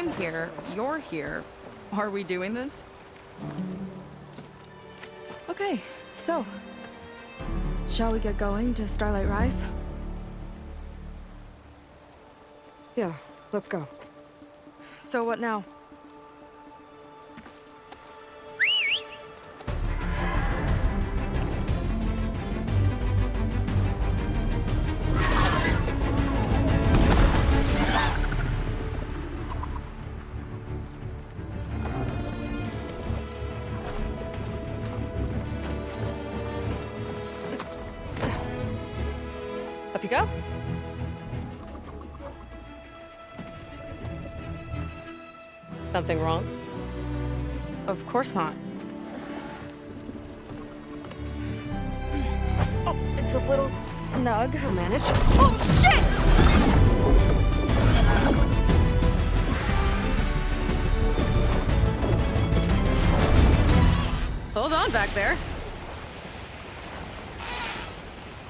I'm here, you're here. Are we doing this? Okay, so... shall we get going to Starlight Rise? Yeah, let's go. So what now? Up you go. Something wrong? Of course not. Oh, it's a little snug. I'll manage. Oh, shit! Hold on back there.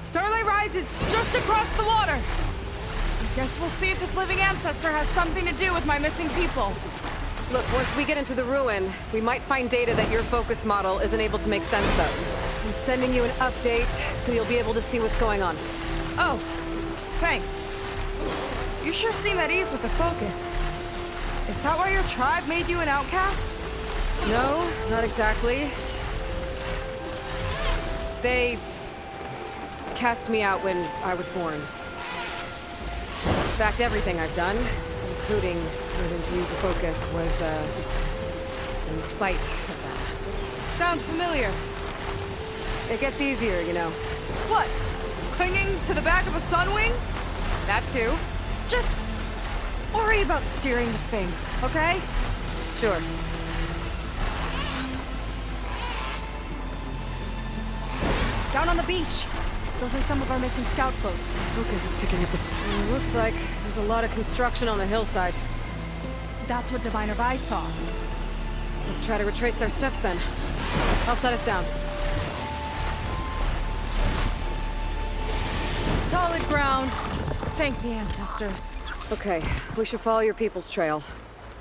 Starlight Rise is just across the water. I guess we'll see if this living ancestor has something to do with my missing people. Look, once we get into the ruin, we might find data that your focus model isn't able to make sense of. I'm sending you an update, so you'll be able to see what's going on. Oh, thanks. You sure seem at ease with the focus. Is that why your tribe made you an outcast? No, not exactly. They cast me out when I was born. In fact, everything I've done, including learning to use the focus, was, in spite of that. Sounds familiar. It gets easier, you know. What? Clinging to the back of a sunwing? That too. Just worry about steering this thing, okay? Sure. Down on the beach. Those are some of our missing scout boats. Focus is picking up a... It looks like there's a lot of construction on the hillside. That's what Diviner Vi saw. Let's try to retrace their steps then. I'll set us down. Solid ground. Thank the ancestors. Okay, we should follow your people's trail.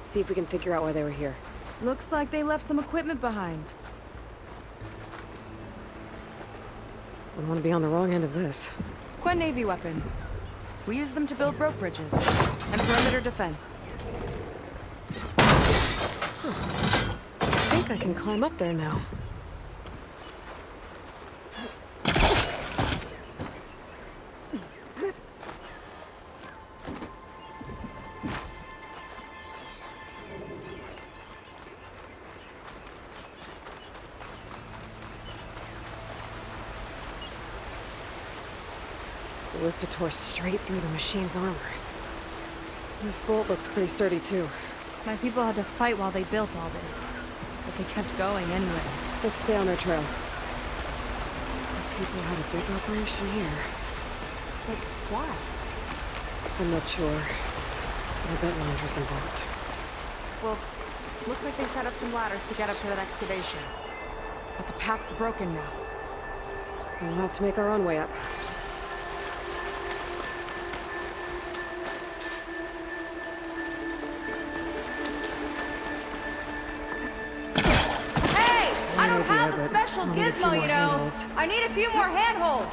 See if we can figure out why they were here. Looks like they left some equipment behind. I don't want to be on the wrong end of this. Quen Navy weapon. We use them to build rope bridges and perimeter defense. I think I can climb up there now. The ballista tore straight through the machine's armor. This bolt looks pretty sturdy too. My people had to fight while they built all this, but they kept going anyway. Let's stay on their trail. People had a big operation here. But why? I'm not sure. But I bet Londra's involved. Well, looks like they set up some ladders to get up to that excavation. But the path's broken now. We'll have to make our own way up. Special gizmo, you know. Handholds. I need a few more handholds.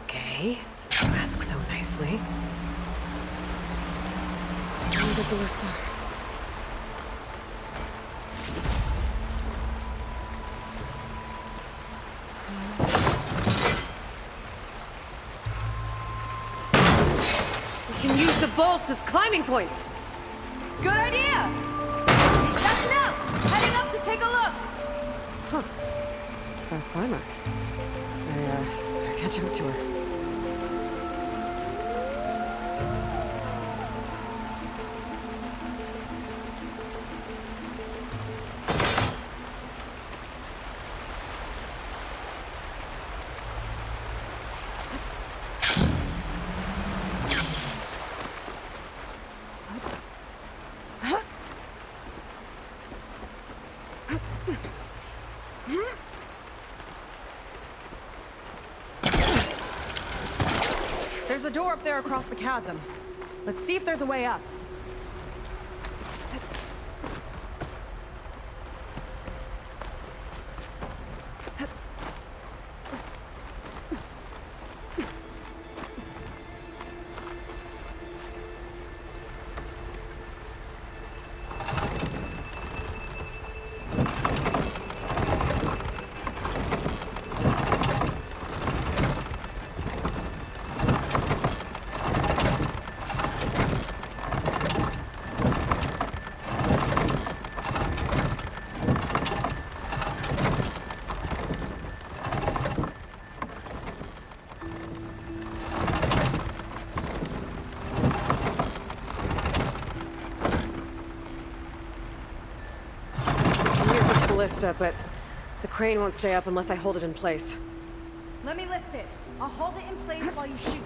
Okay, so you ask so nicely. I'll get the ballista. We can use the bolts as climbing points. Good idea. That's enough. Heading up to take a look. Huh. Fast climber. I catch up to her. There's a door up there across the chasm. Let's see if there's a way up. ballista, but the crane won't stay up unless I hold it in place. Let me lift it. I'll hold it in place while you shoot.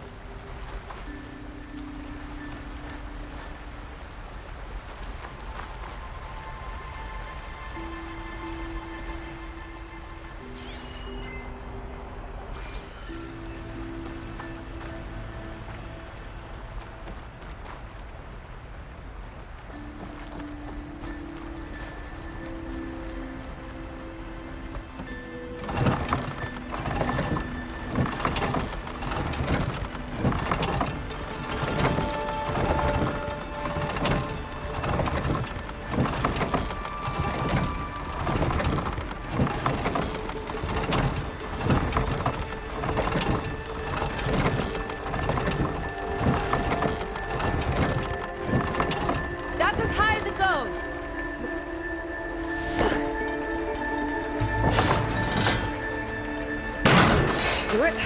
Do it.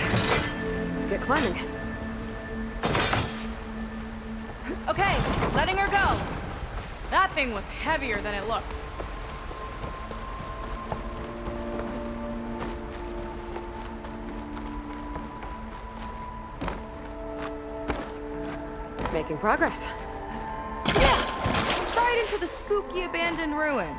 Let's get climbing. Okay, letting her go. That thing was heavier than it looked. Making progress. Yeah! Right into the spooky abandoned ruin.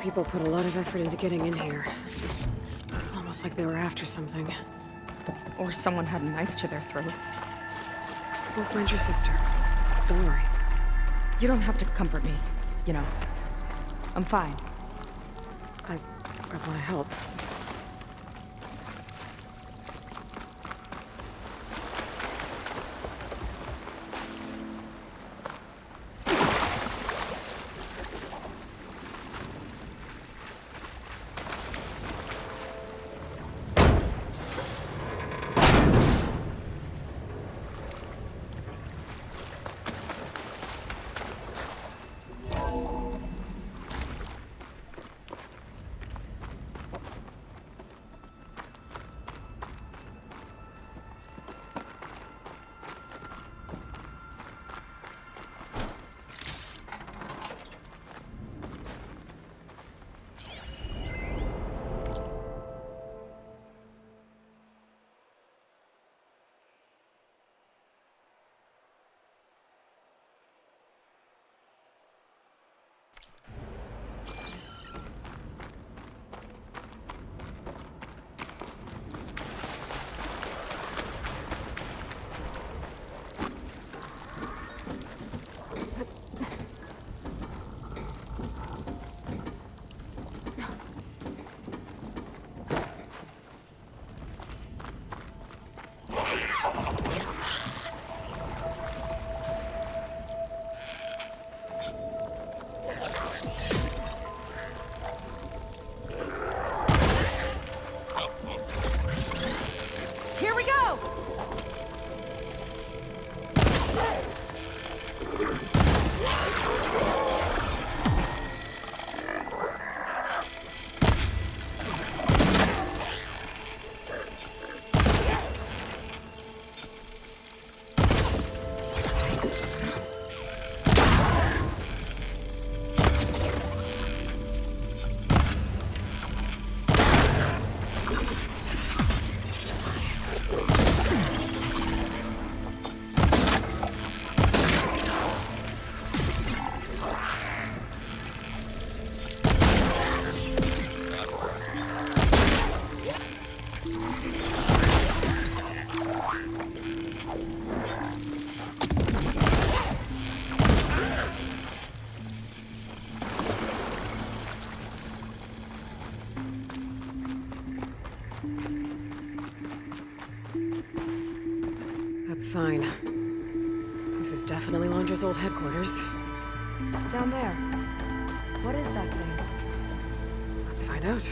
People put a lot of effort into getting in here. Almost like they were after something. Or someone had a knife to their throats. We'll find your sister. Don't worry. You don't have to comfort me, you know. I'm fine. I want to help. Sign. This is definitely Londra's old headquarters. Down there. What is that thing? Let's find out.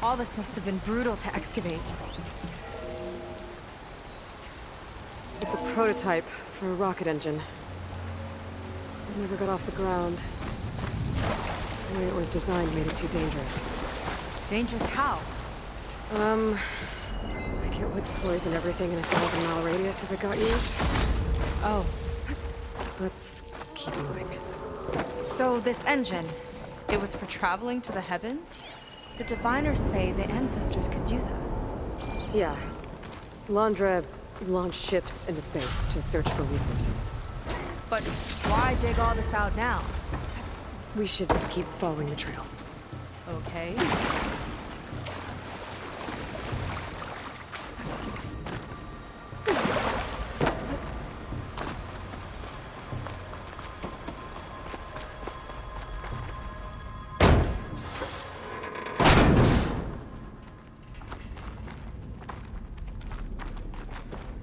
All this must have been brutal to excavate. It's a prototype for a rocket engine. It never got off the ground. The way it was designed made it too dangerous. Dangerous how? Like it would poison everything in a 1,000-mile radius if it got used. Oh. Let's keep moving. So this engine, it was for traveling to the heavens? The diviners say the ancestors could do that. Yeah. Londra launched ships into space to search for resources. But why dig all this out now? We should keep following the trail. Okay.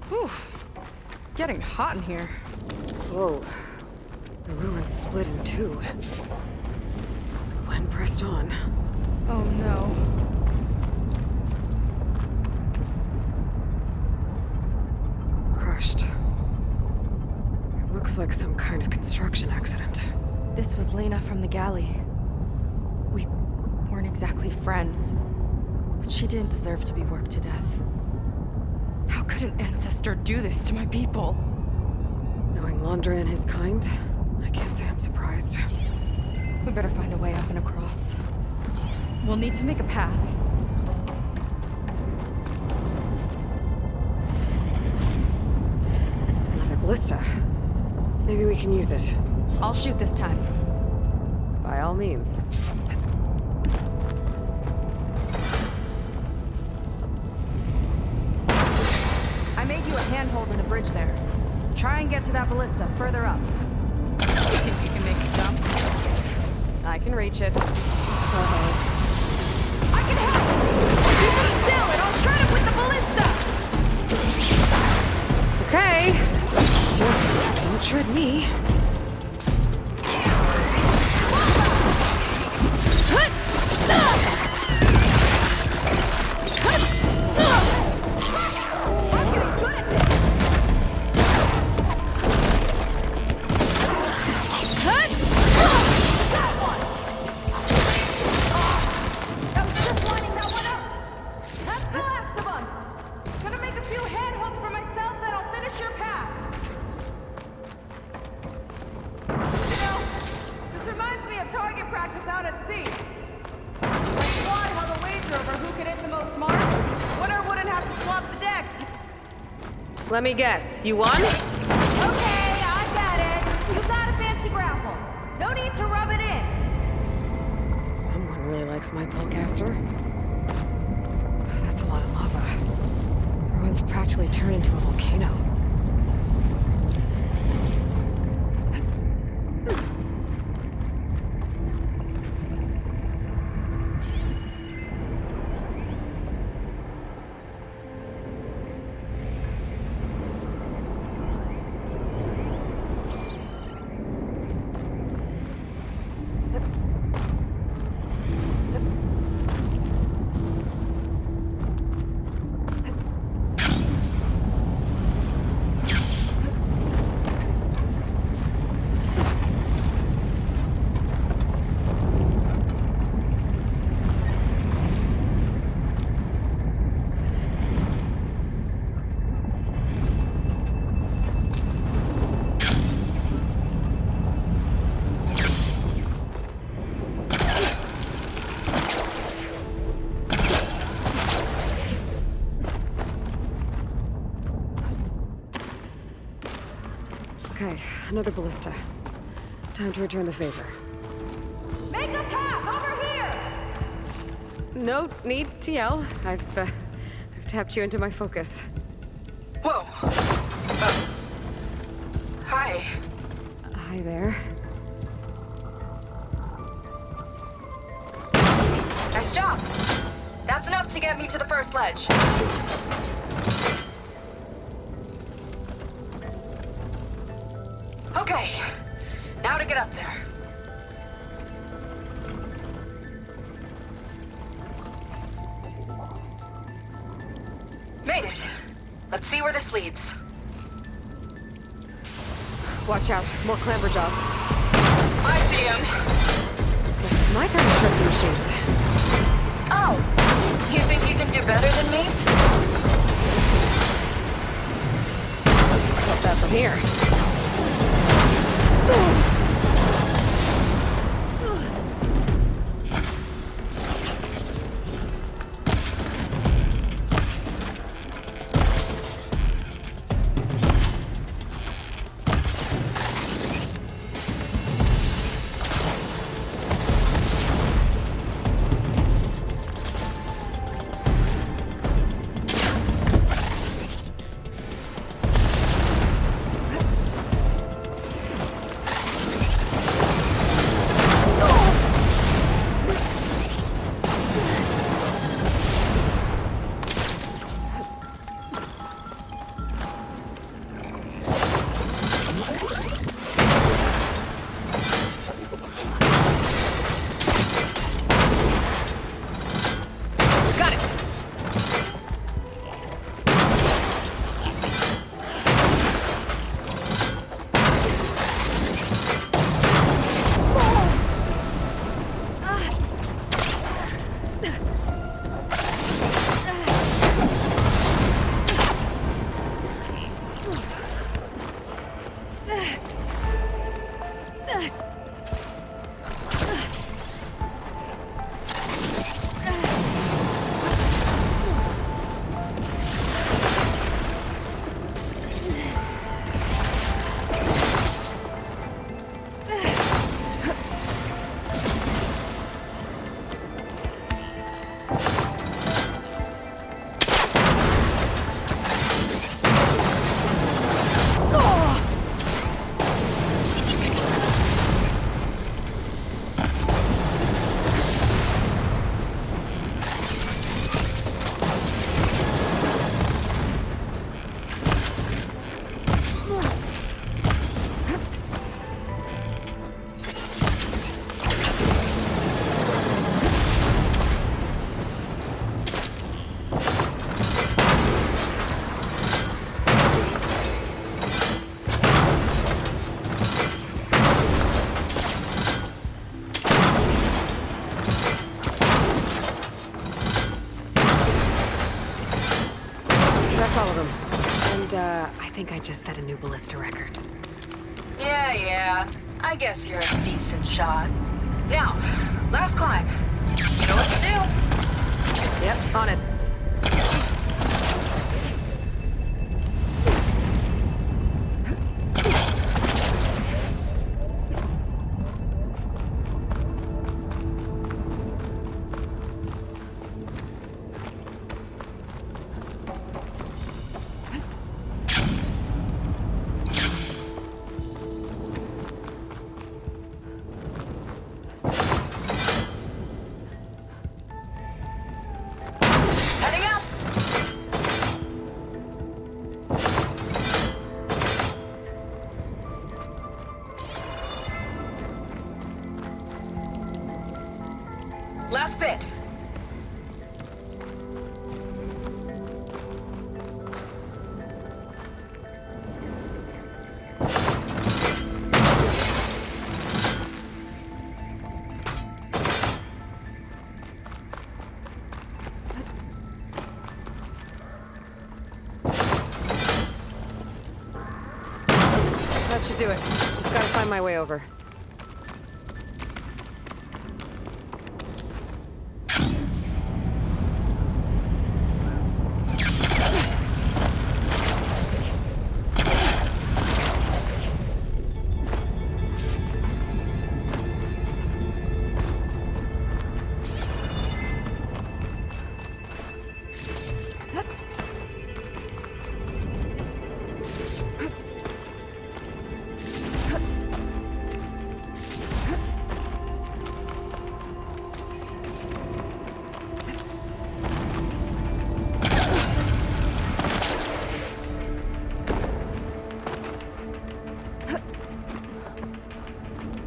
Whew. Getting hot in here. Whoa. The ruins split in two. Quen pressed on. Oh no. Crushed. It looks like some kind of construction accident. This was Lena from the galley. We weren't exactly friends, but she didn't deserve to be worked to death. How could an ancestor do this to my people? Knowing Londra and his kind, I can't say I'm surprised. We better find a way up and across. We'll need to make a path. Another ballista. Maybe we can use it. I'll shoot this time. By all means. I made you a handhold in the bridge there. Try and get to that ballista further up. Think you can make a jump? I can reach it. I can help! You sit still and I'll shred it with the ballista! Okay. Just don't shred me. Let me guess, you won? Okay, I got it. You got a fancy grapple. No need to rub it in. Someone really likes my pullcaster. That's a lot of lava. The ruins practically turn into a volcano. Okay, another ballista. Time to return the favor. Make a path over here! No need to yell. I've tapped you into my focus. Whoa. Hi. Hi there. Nice job. That's enough to get me to the first ledge. Okay. Now to get up there. Made it. Let's see where this leads. Watch out, more clamberjaws. I see him. Guess it's my turn to shred some machines. Oh, you think you can do better than me? Got that from here. That's all of them. And, I think I just set a new ballista record. Yeah. I guess you're a decent shot. Now, last climb. You know what to do. Yep, on it. Heading out. Last bit. That should do it. Just gotta find my way over.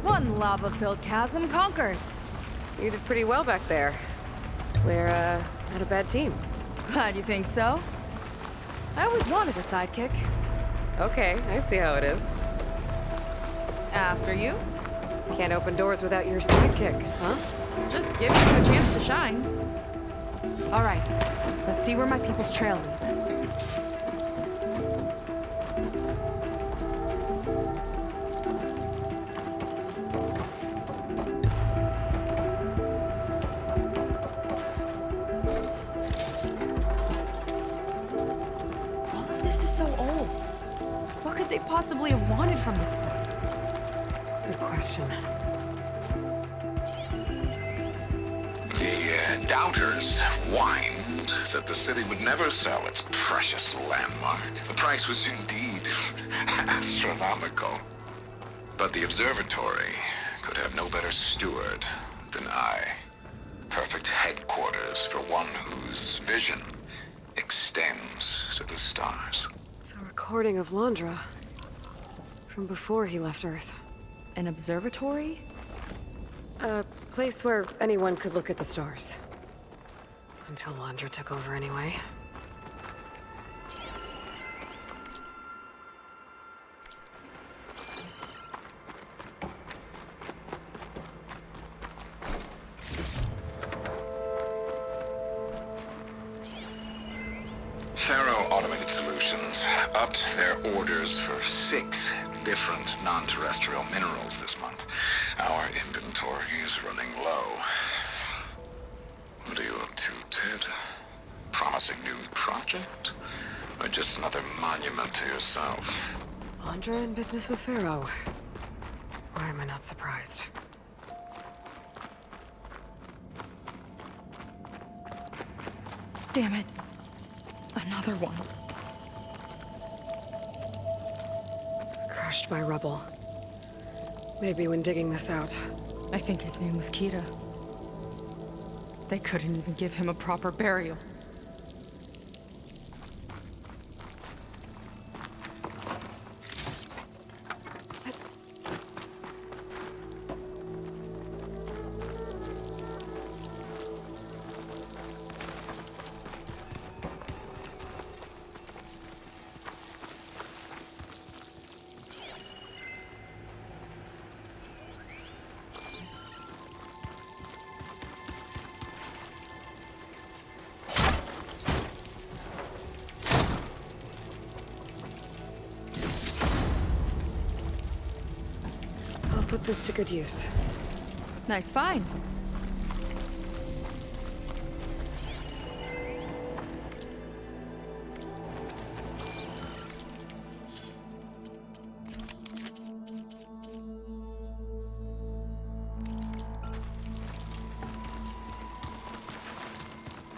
One lava-filled chasm conquered. You did pretty well back there. We're, not a bad team. Glad you think so. I always wanted a sidekick. Okay, I see how it is. After you, Can't open doors without your sidekick, huh? just giving you a chance to shine. All right, let's see where my people's trail leads. All of this is so old. What could they possibly have wanted from this place? Good question. The doubters whined that the city would never sell its precious landmark. The price was indeed astronomical. But the observatory could have no better steward than I. Perfect headquarters for one whose vision extends to the stars. It's a recording of Londra. From before he left Earth. An observatory? A place where anyone could look at the stars. Until Londra took over anyway. Faro Automated Solutions upped their orders for 6 different non-terrestrial minerals this month. Our inventory is running low. What are you up to, Ted? Promising new project? Or just another monument to yourself? Londra in business with Pharaoh. Why am I not surprised? Damn it. Another one. Crushed by rubble. Maybe when digging this out. I think his name was Kita. They couldn't even give him a proper burial. Put this to good use. Nice find.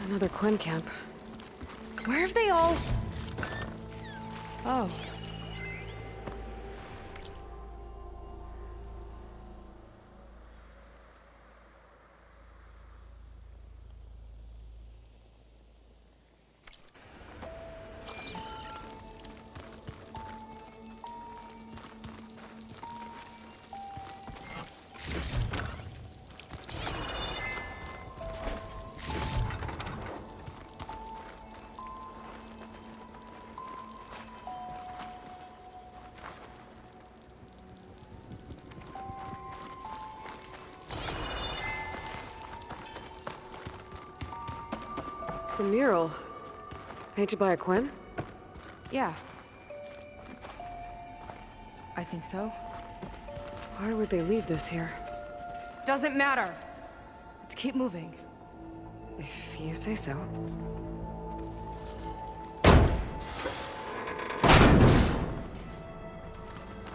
Another Quen camp. Where have they all... Oh. It's a mural. Painted by a Quen? Yeah. I think so. Why would they leave this here? Doesn't matter. Let's keep moving. If you say so.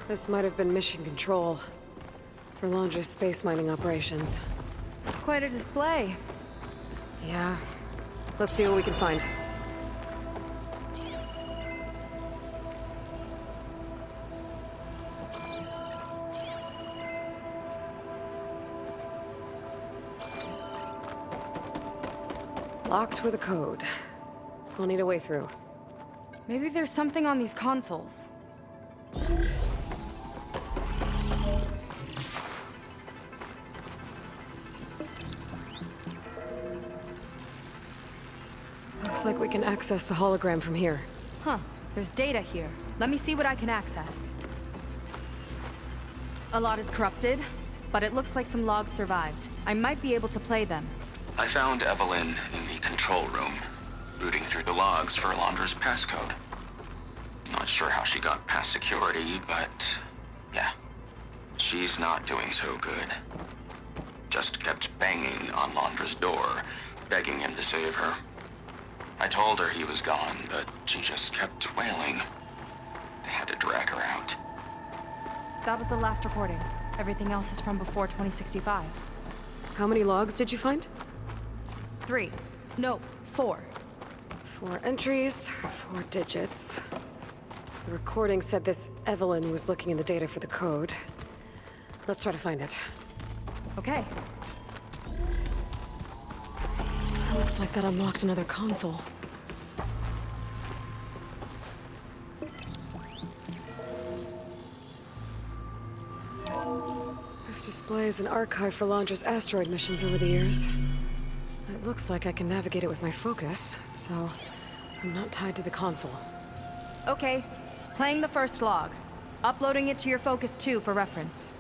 This might have been mission control for Londra's space mining operations. Quite a display. Yeah. Let's see what we can find. Locked with a code. We'll need a way through. Maybe there's something on these consoles. Looks like we can access the hologram from here. Huh. There's data here. Let me see what I can access. A lot is corrupted, but it looks like some logs survived. I might be able to play them. I found Evelyn in the control room, rooting through the logs for Londra's passcode. Not sure how she got past security, but yeah, she's not doing so good. Just kept banging on Londra's door, begging him to save her. I told her he was gone, but she just kept wailing. They had to drag her out. That was the last recording. Everything else is from before 2065. How many logs did you find? 3. No, 4. 4 entries, 4 digits. The recording said this Evelyn was looking in the data for the code. Let's try to find it. Okay. Looks like that unlocked another console. This displays an archive for Londra's asteroid missions over the years. It looks like I can navigate it with my focus, so I'm not tied to the console. Okay. Playing the first log. Uploading it to your Focus 2 for reference.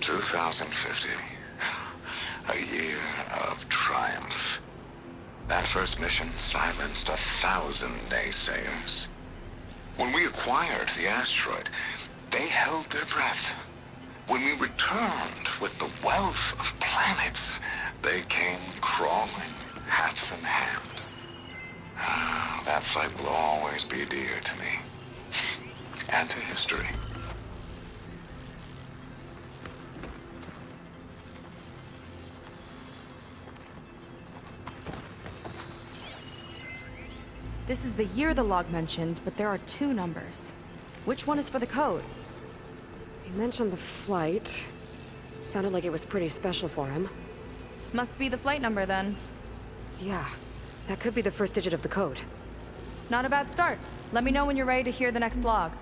2050. A year of triumph. That first mission silenced 1,000 naysayers. When we acquired the asteroid, they held their breath. When we returned with the wealth of planets, they came crawling, hats in hand. That fight will always be dear to me. And to history. This is the year the log mentioned, but there are 2 numbers. Which one is for the code? He mentioned the flight. Sounded like it was pretty special for him. Must be the flight number then. Yeah, that could be the first digit of the code. Not a bad start. Let me know when you're ready to hear the next log.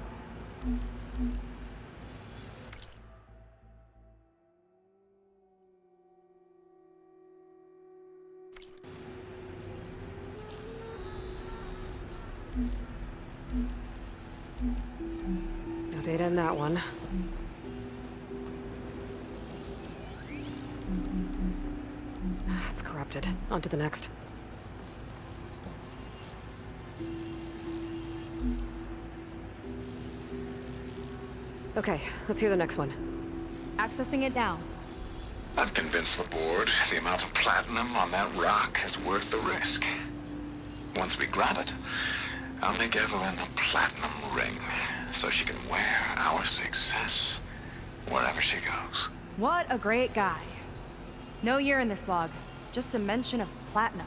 No data in that one. It's corrupted. On to the next. Okay, let's hear the next one. Accessing it now. I've convinced the board the amount of platinum on that rock is worth the risk. Once we grab it, I'll make Evelyn a platinum ring so she can wear our success wherever she goes. What a great guy. No year in this log, just a mention of platinum.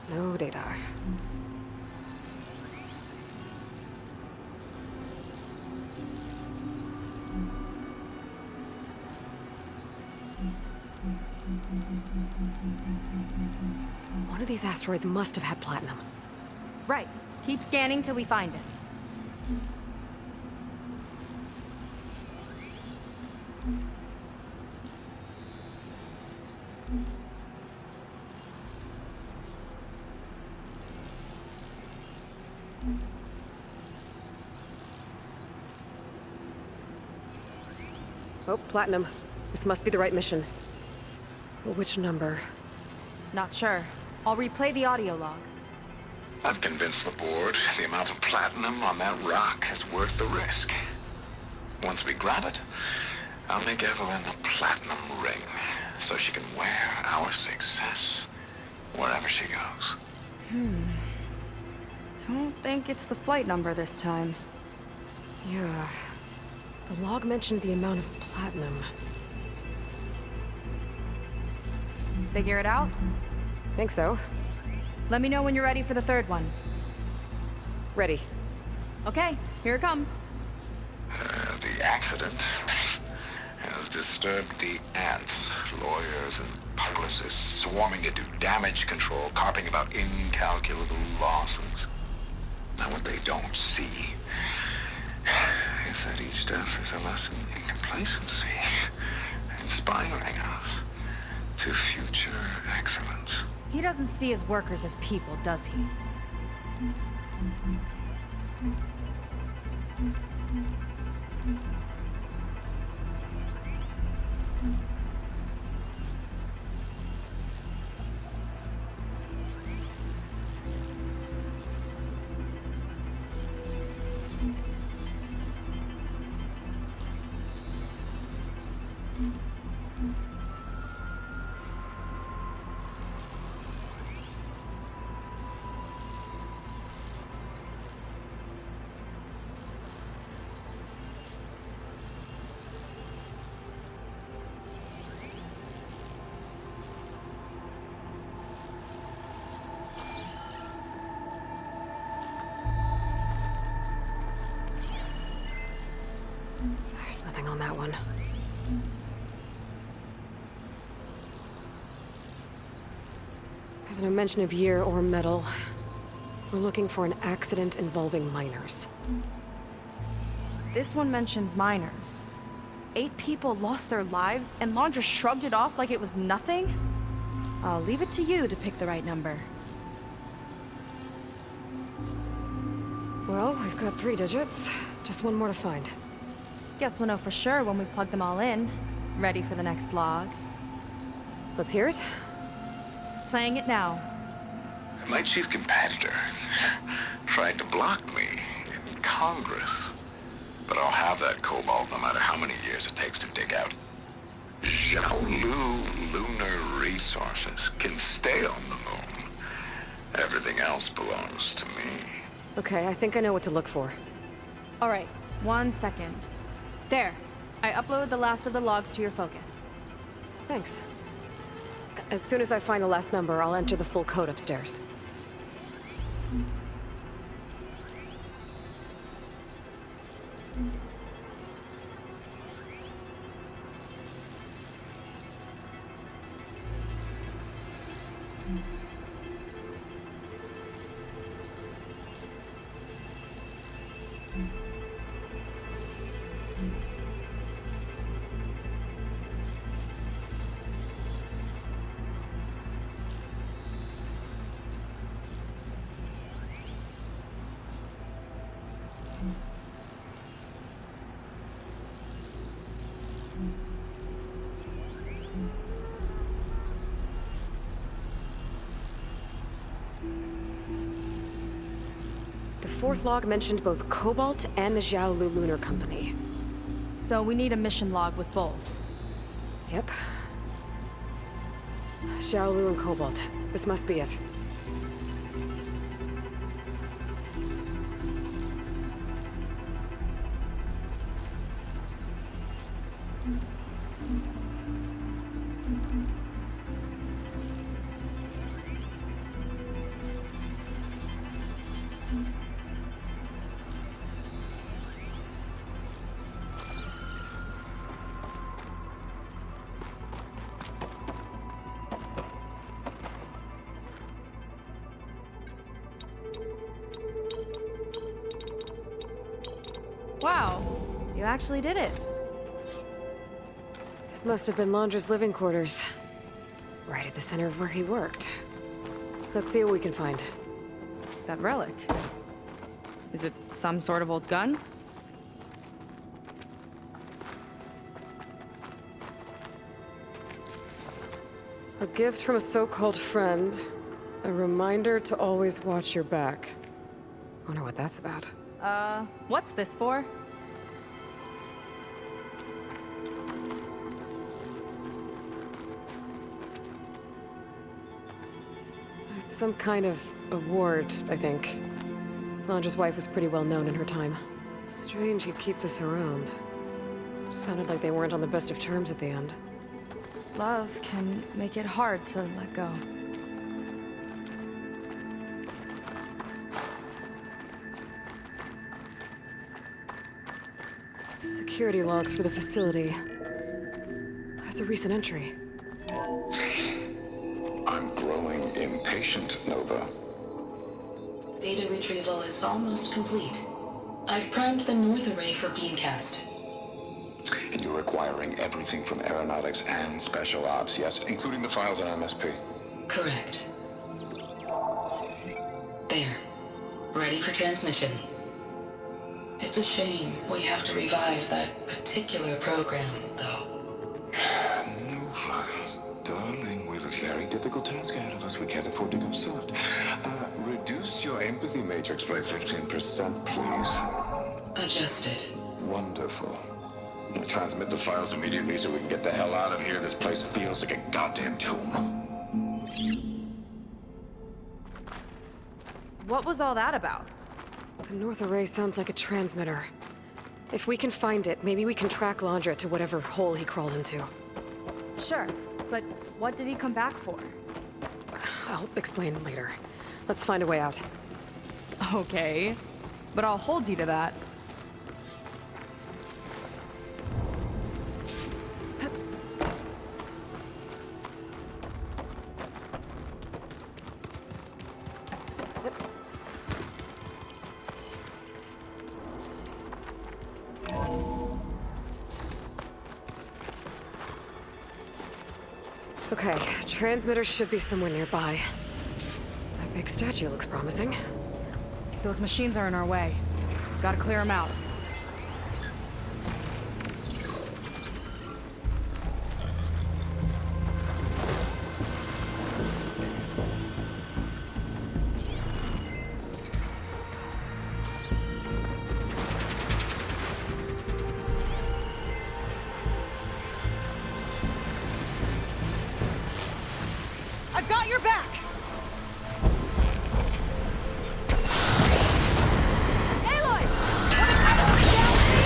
No data. One of these asteroids must have had platinum. Right. Keep scanning till we find it. Oh, platinum. This must be the right mission. Which number? Not sure. I'll replay the audio log. I've convinced the board the amount of platinum on that rock is worth the risk. Once we grab it, I'll make Evelyn a platinum ring so she can wear our success wherever she goes. Don't think it's the flight number this time. Yeah, The log mentioned the amount of platinum. Figure it out? Think so. Let me know when you're ready for the third one. Ready. Okay, here it comes. The accident has disturbed the ants, lawyers, and publicists swarming to do damage control, carping about incalculable losses. Now, what they don't see is that each death is a lesson in complacency, inspiring us to future excellence. He doesn't see his workers as people, does he? There's nothing on that one. There's no mention of year or metal. We're looking for an accident involving miners. This one mentions miners. 8 people lost their lives, and Londra shrugged it off like it was nothing? I'll leave it to you to pick the right number. Well, we've got 3 digits. Just one more to find. Guess we'll know for sure when we plug them all in. Ready for the next log. Let's hear it. Playing it now. My chief competitor tried to block me in Congress. But I'll have that cobalt no matter how many years it takes to dig out. Xiaolu lunar resources can stay on the moon. Everything else belongs to me. Okay, I think I know what to look for. All right, 1 second. There, I uploaded the last of the logs to your focus. Thanks. As soon as I find the last number, I'll enter the full code upstairs. The 4th log mentioned both Cobalt and the Xiaolu Lunar Company. So we need a mission log with both. Yep. Xiaolu and Cobalt. This must be it. Wow, you actually did it. This must have been Londra's living quarters. Right at the center of where he worked. Let's see what we can find. That relic. Is it some sort of old gun? A gift from a so-called friend. A reminder to always watch your back. Wonder what that's about. What's this for? It's some kind of award, I think. Londra's wife was pretty well known in her time. Strange he'd keep this around. Sounded like they weren't on the best of terms at the end. Love can make it hard to let go. Security logs for the facility. There's a recent entry. I'm growing impatient, Nova. Data retrieval is almost complete. I've primed the north array for beamcast. And you're acquiring everything from aeronautics and special ops, yes? Including the files on MSP. Correct. There. Ready for transmission. It's a shame we have to revive that particular program, though. Nova, darling, we have a very difficult task ahead of us. We can't afford to go soft. Reduce your empathy matrix by 15%, please. Adjusted. Wonderful. Transmit the files immediately so we can get the hell out of here. This place feels like a goddamn tomb. What was all that about? The north array sounds like a transmitter. If we can find it, maybe we can track Londra to whatever hole he crawled into. Sure, but what did he come back for? I'll explain later. Let's find a way out. Okay, but I'll hold you to that. Okay, transmitter should be somewhere nearby. That big statue looks promising. Those machines are in our way. Gotta clear them out. I've got your back! Aloy! Coming out of the galaxy!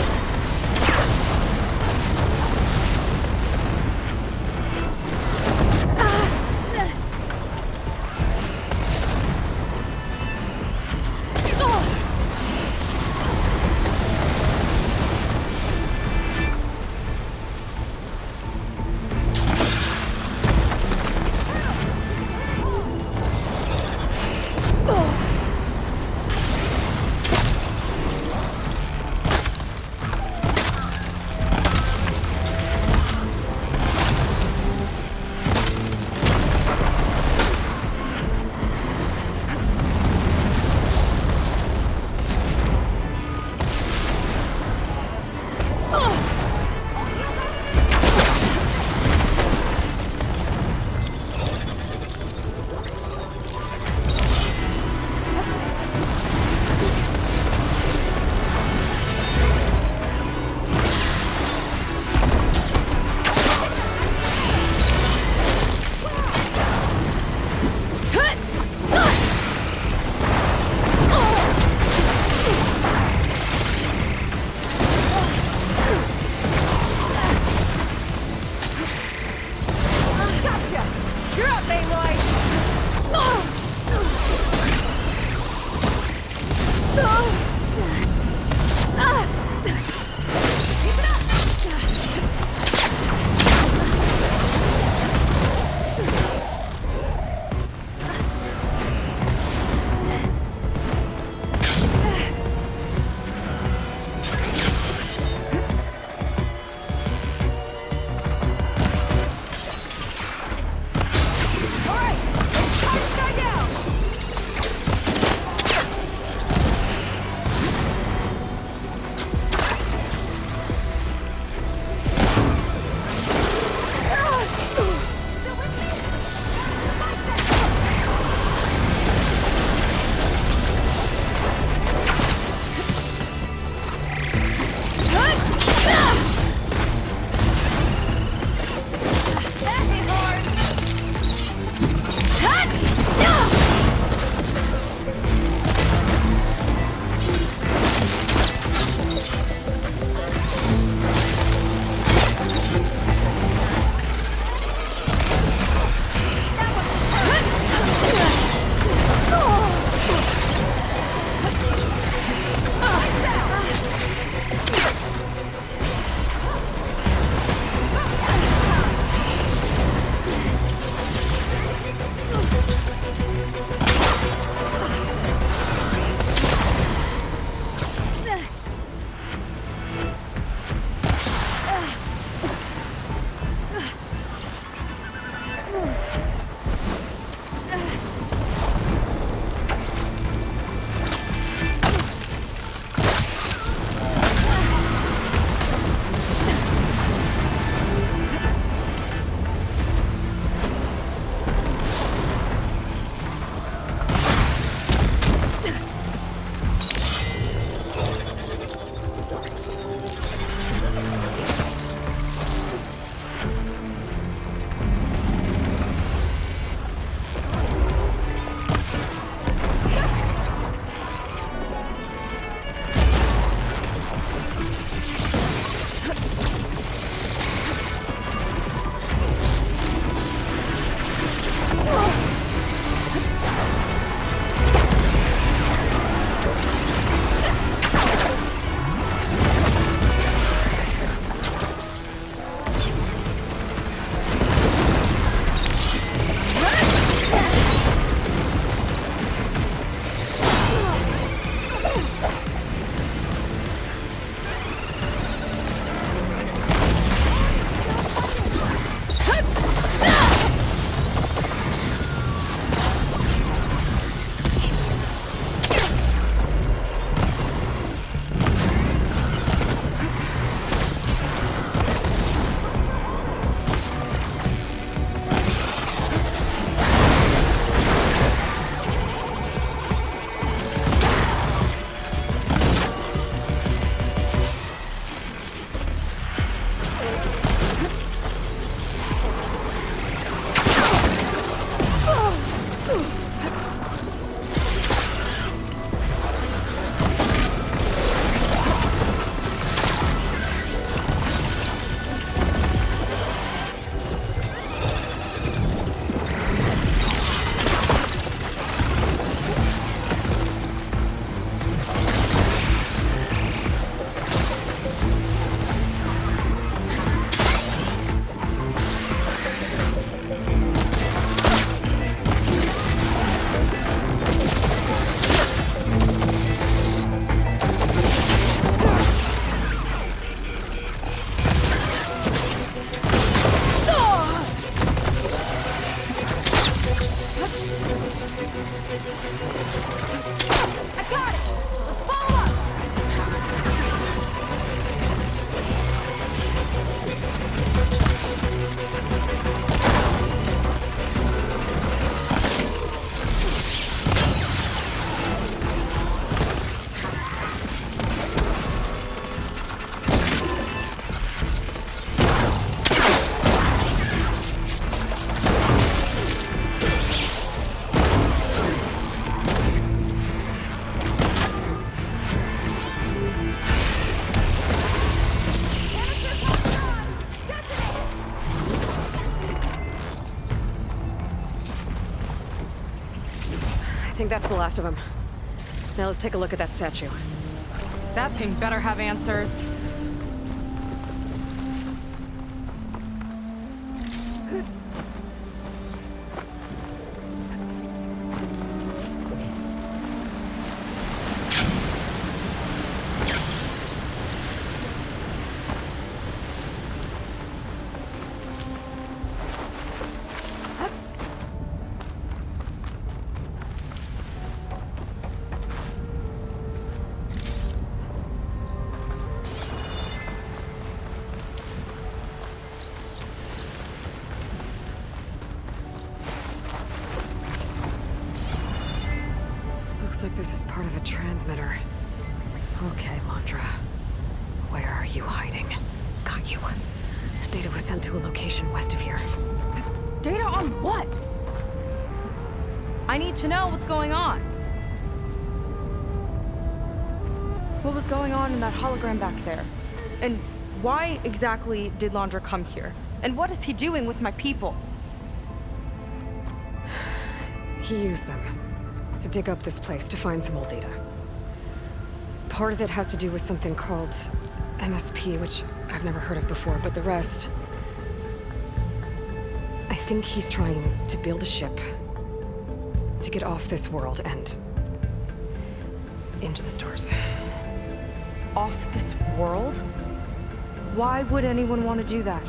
think that's the last of them. Now let's take a look at that statue. That thing better have answers. Looks like this is part of a transmitter. Okay, Londra. Where are you hiding? Got you. Data was sent to a location west of here. Data on what? I need to know what's going on. What was going on in that hologram back there? And why exactly did Londra come here? And what is he doing with my people? He used them to dig up this place to find some old data. Part of it has to do with something called MSP, which I've never heard of before, but the rest... I think he's trying to build a ship to get off this world and into the stars. Off this world? Why would anyone want to do that?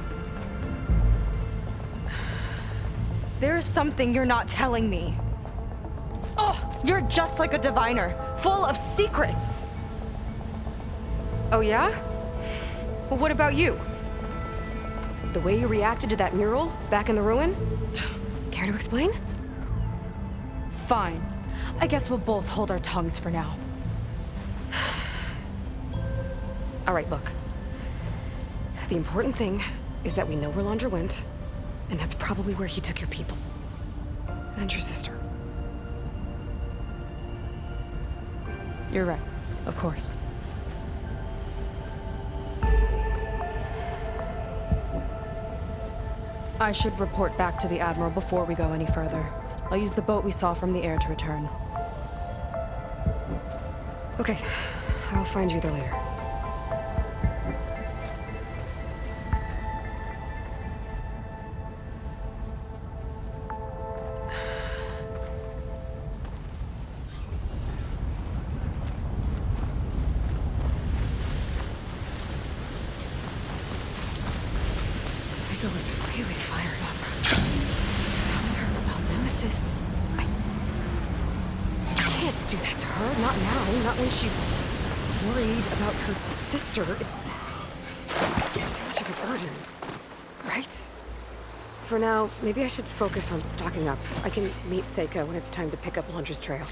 There's something you're not telling me. Oh, you're just like a diviner, full of secrets. Oh yeah? Well, what about you? The way you reacted to that mural back in the ruin? Care to explain? Fine. I guess we'll both hold our tongues for now. All right, look. The important thing is that we know where Londra went, and that's probably where he took your people. And your sister. You're right, of course. I should report back to the Admiral before we go any further. I'll use the boat we saw from the air to return. Okay, I'll find you there later. Seyka was really fired up. Telling her about Nemesis. I can't do that to her. Not now. Not when she's worried about her sister. It's too much of a burden. Right? For now, maybe I should focus on stocking up. I can meet Seyka when it's time to pick up Londra's trail.